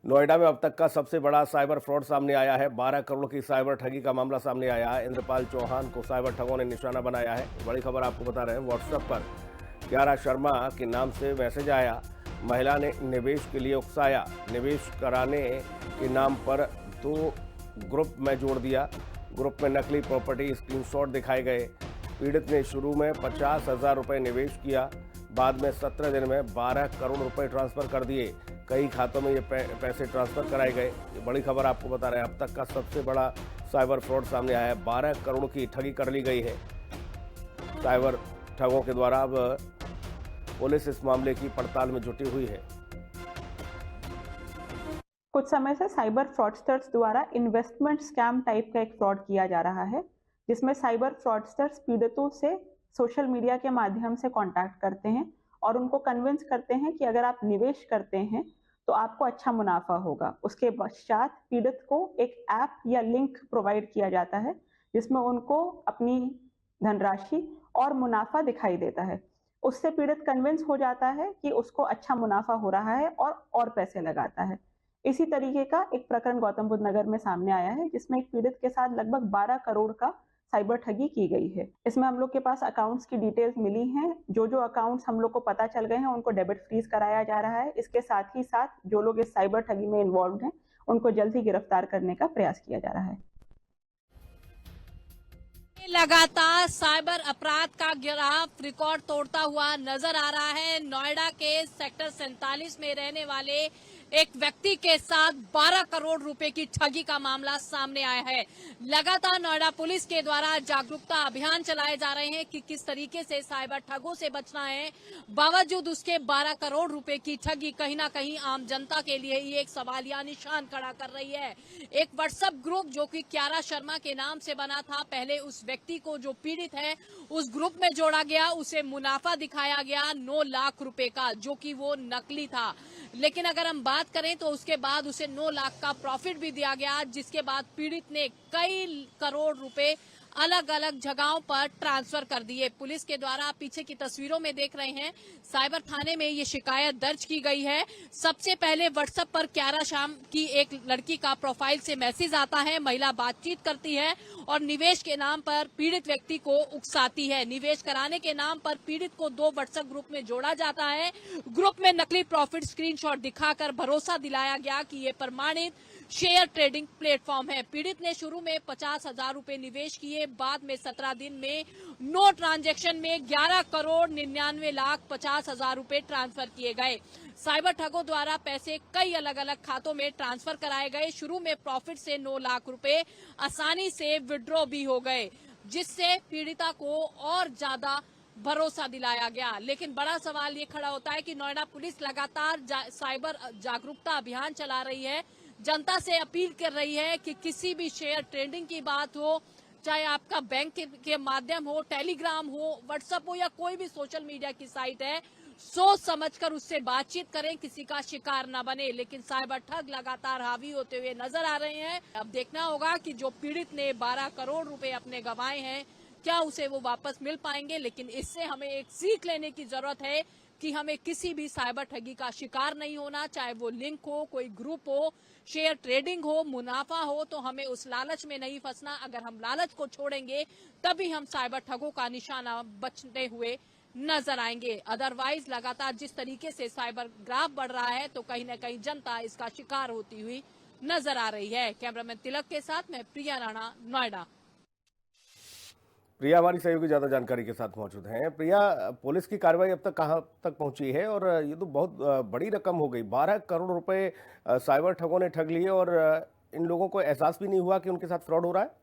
नोएडा में अब तक का सबसे बड़ा साइबर फ्रॉड सामने आया है। 12 करोड़ की साइबर ठगी का मामला सामने आया है। इंद्रपाल चौहान को साइबर ठगों ने निशाना बनाया है। बड़ी खबर आपको बता रहे हैं। व्हाट्सएप पर क्यारा शर्मा के नाम से मैसेज आया। महिला ने निवेश के लिए उकसाया। निवेश कराने के नाम पर 2 ग्रुप में जोड़ दिया। ग्रुप में नकली प्रॉपर्टी स्क्रीनशॉट दिखाए गए। पीड़ित ने शुरू में 50,000 रुपये निवेश किया। बाद में 17 दिन में 12 करोड़ रुपए ट्रांसफर कर दिए। कई खातों में ये पैसे ट्रांसफर कराए गए। ये बड़ी खबर आपको बता रहे हैं। अब तक का सबसे बड़ा साइबर फ्रॉड सामने आया है। 12 करोड़ की ठगी कर ली गई है साइबर ठगों के द्वारा। अब पुलिस इस मामले की पड़ताल में जुटी हुई है। कुछ समय से साइबर फ्रॉडस्टर्स द्वारा इन्वेस्टमेंट स्कैम टाइप का एक फ्रॉड किया जा रहा है, जिसमें साइबर फ्रॉडस्टर्स पीड़ितों से सोशल मीडिया के माध्यम से कांटेक्ट करते हैं और उनको कन्विंस करते हैं कि अगर आप निवेश करते हैं तो आपको अच्छा मुनाफा होगा। उसके पश्चात पीड़ित को एक ऐप या लिंक प्रोवाइड किया जाता है, जिसमें उनको अपनी धनराशि और मुनाफा दिखाई देता है। उससे पीड़ित कन्विंस हो जाता है कि उसको अच्छा मुनाफा हो रहा है और पैसे लगाता है। इसी तरीके का एक प्रकरण गौतम बुद्ध नगर में सामने आया है, जिसमें एक पीड़ित के साथ लगभग 12 करोड़ का साइबर ठगी की गई है। इसमें हम लोग के पास अकाउंट्स की डिटेल्स मिली हैं। जो अकाउंट्स हम लोग को पता चल गए हैं उनको डेबिट फ्रीज कराया जा रहा है। इसके साथ ही साथ जो लोग इस साइबर ठगी में इन्वॉल्व हैं उनको जल्द ही गिरफ्तार करने का प्रयास किया जा रहा है। लगातार साइबर अपराध का ग्राफ रिकॉर्ड तोड़ता हुआ नजर आ रहा है। नोएडा के सेक्टर 47 में रहने वाले एक व्यक्ति के साथ 12 करोड़ रुपए की ठगी का मामला सामने आया है। लगातार नोएडा पुलिस के द्वारा जागरूकता अभियान चलाए जा रहे हैं कि किस तरीके से साइबर ठगों से बचना है। बावजूद उसके 12 करोड़ रुपए की ठगी कहीं ना कहीं आम जनता के लिए ये एक सवालिया निशान खड़ा कर रही है। एक व्हाट्सएप ग्रुप जो कि क्यारा शर्मा के नाम से बना था, पहले उस व्यक्ति को जो पीड़ित है उस ग्रुप में जोड़ा गया, उसे मुनाफा दिखाया गया 9 लाख रुपए का, जो कि वो नकली था। लेकिन अगर हम बात करें तो उसके बाद उसे 9 लाख का प्रॉफिट भी दिया गया, जिसके बाद पीड़ित ने कई करोड़ रुपए अलग अलग जगहों पर ट्रांसफर कर दिए। पुलिस के द्वारा पीछे की तस्वीरों में देख रहे हैं, साइबर थाने में ये शिकायत दर्ज की गई है। सबसे पहले व्हाट्सएप पर क्यारा शाम की एक लड़की का प्रोफाइल से मैसेज आता है। महिला बातचीत करती है और निवेश के नाम पर पीड़ित व्यक्ति को उकसाती है। निवेश कराने के नाम पर पीड़ित को 2 व्हाट्सएप ग्रुप में जोड़ा जाता है। ग्रुप में नकली प्रॉफिट स्क्रीनशॉट दिखाकर भरोसा दिलाया गया कि ये प्रमाणित शेयर ट्रेडिंग प्लेटफॉर्म है। पीड़ित ने शुरू में 50,000 रुपए निवेश किए। बाद में 17 दिन में नो ट्रांजैक्शन में 11 करोड़ 99 लाख 50,000 रुपए ट्रांसफर किए गए। साइबर ठगों द्वारा पैसे कई अलग अलग खातों में ट्रांसफर कराए गए। शुरू में प्रॉफिट से 9 लाख रुपए आसानी से विड्रॉ भी हो गए, जिससे पीड़िता को और ज्यादा भरोसा दिलाया गया। लेकिन बड़ा सवाल ये खड़ा होता है कि नोएडा पुलिस लगातार साइबर जागरूकता अभियान चला रही है, जनता से अपील कर रही है कि किसी भी शेयर ट्रेडिंग की बात हो, चाहे आपका बैंक के माध्यम हो, टेलीग्राम हो, व्हाट्सएप हो या कोई भी सोशल मीडिया की साइट है, सोच समझकर उससे बातचीत करें, किसी का शिकार न बने। लेकिन साइबर ठग लगातार हावी होते हुए नजर आ रहे हैं। अब देखना होगा कि जो पीड़ित ने 12 करोड़ रुपए अपने गंवाए हैं, क्या उसे वो वापस मिल पाएंगे। लेकिन इससे हमें एक सीख लेने की जरूरत है कि हमें किसी भी साइबर ठगी का शिकार नहीं होना, चाहे वो लिंक हो, कोई ग्रुप हो, शेयर ट्रेडिंग हो, मुनाफा हो, तो हमें उस लालच में नहीं फंसना। अगर हम लालच को छोड़ेंगे तभी हम साइबर ठगों का निशाना बचते हुए नजर आएंगे। अदरवाइज लगातार जिस तरीके से साइबर ग्राफ बढ़ रहा है तो कहीं न कहीं जनता इसका शिकार होती हुई नजर आ रही है। कैमरामैन तिलक के साथ मैं प्रिया राणा, नोएडा। प्रिया हमारी सहयोगी ज्यादा जानकारी के साथ मौजूद हैं। प्रिया, पुलिस की कार्रवाई अब तक कहां तक पहुंची है? और ये तो बहुत बड़ी रकम हो गई। 12 करोड़ रुपए साइबर ठगों ने ठग लिए और इन लोगों को एहसास भी नहीं हुआ कि उनके साथ फ्रॉड हो रहा है।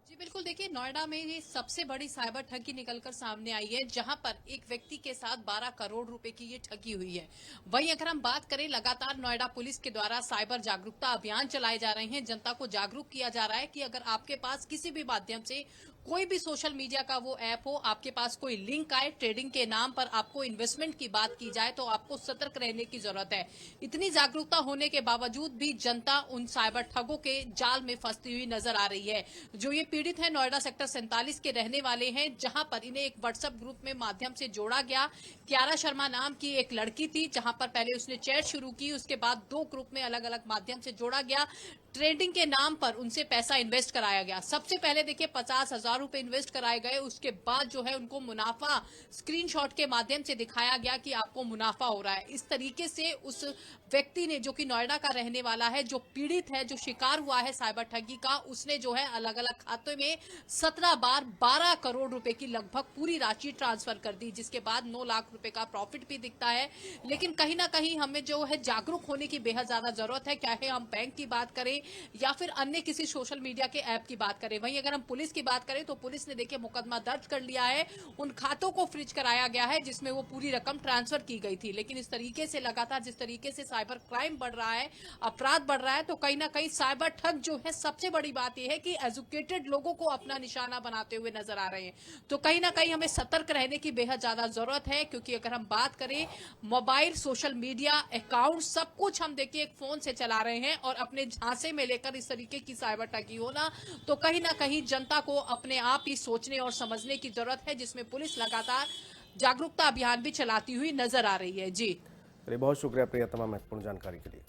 जी बिल्कुल, देखिए नोएडा में ये सबसे बड़ी साइबर ठगी निकलकर सामने आई है, जहां पर एक व्यक्ति के साथ 12 करोड़ रुपए की ये ठगी हुई है। वहीं अगर हम बात करें, लगातार नोएडा पुलिस के द्वारा साइबर जागरूकता अभियान चलाए जा रहे हैं। जनता को जागरूक किया जा रहा है कि अगर आपके पास किसी भी माध्यम से कोई भी सोशल मीडिया का वो ऐप हो, आपके पास कोई लिंक आए, ट्रेडिंग के नाम पर आपको इन्वेस्टमेंट की बात की जाए, तो आपको सतर्क रहने की जरूरत है। इतनी जागरूकता होने के बावजूद भी जनता उन साइबर ठगों के जाल में फंसती हुई नजर आ रही है। जो ये पीड़ित है नोएडा सेक्टर 47 के रहने वाले हैं, जहां पर इन्हें एक व्हाट्सएप ग्रुप में माध्यम से जोड़ा गया। क्यारा शर्मा नाम की एक लड़की थी, जहां पर पहले उसने चैट शुरू की, उसके बाद 2 ग्रुप में अलग अलग माध्यम से जोड़ा गया। ट्रेडिंग के नाम पर उनसे पैसा इन्वेस्ट कराया गया। सबसे पहले देखिए 50,000 रुपए इन्वेस्ट कराए गए, उसके बाद जो है उनको मुनाफा स्क्रीनशॉट के माध्यम से दिखाया गया कि आपको मुनाफा हो रहा है। इस तरीके से उस व्यक्ति ने, जो कि नोएडा का रहने वाला है, जो पीड़ित है, जो शिकार हुआ है साइबर ठगी का, उसने जो है अलग अलग खाते में 17 बार 12 करोड़ रुपए की लगभग पूरी राशि ट्रांसफर कर दी, जिसके बाद 9 लाख रुपए का प्रॉफिट भी दिखता है। लेकिन कहीं ना कहीं हमें जो है जागरूक होने की बेहद ज्यादा जरूरत है, चाहे हम बैंक की बात करें या फिर अन्य किसी सोशल मीडिया के ऐप की बात करें। वहीं अगर हम पुलिस की बात करें तो पुलिस ने देखिए मुकदमा दर्ज कर लिया है, उन खातों को फ्रीज कराया गया है जिसमें वो पूरी रकम ट्रांसफर की गई थी। लेकिन इस तरीके से लगातार जिस तरीके से साइबर क्राइम बढ़ रहा है, अपराध बढ़ रहा है, तो कहीं ना कहीं साइबर ठग जो है, सबसे बड़ी बात यह है कि एजुकेटेड लोगों को अपना निशाना बनाते हुए नजर आ रहे हैं। तो कहीं ना कहीं हमें सतर्क रहने की बेहद ज्यादा जरूरत है, क्योंकि अगर हम बात करें मोबाइल, सोशल मीडिया, अकाउंट, सब कुछ हम देखिए एक फोन से चला रहे हैं, और अपने झांसे में लेकर इस तरीके की साइबर ठगी होना, तो कहीं ना कहीं जनता को अपने आप ही सोचने और समझने की जरूरत है, जिसमें पुलिस लगातार जागरूकता अभियान भी चलाती हुई नजर आ रही है। जी चलिए, बहुत शुक्रिया प्रिया तमाम महत्वपूर्ण जानकारी के लिए।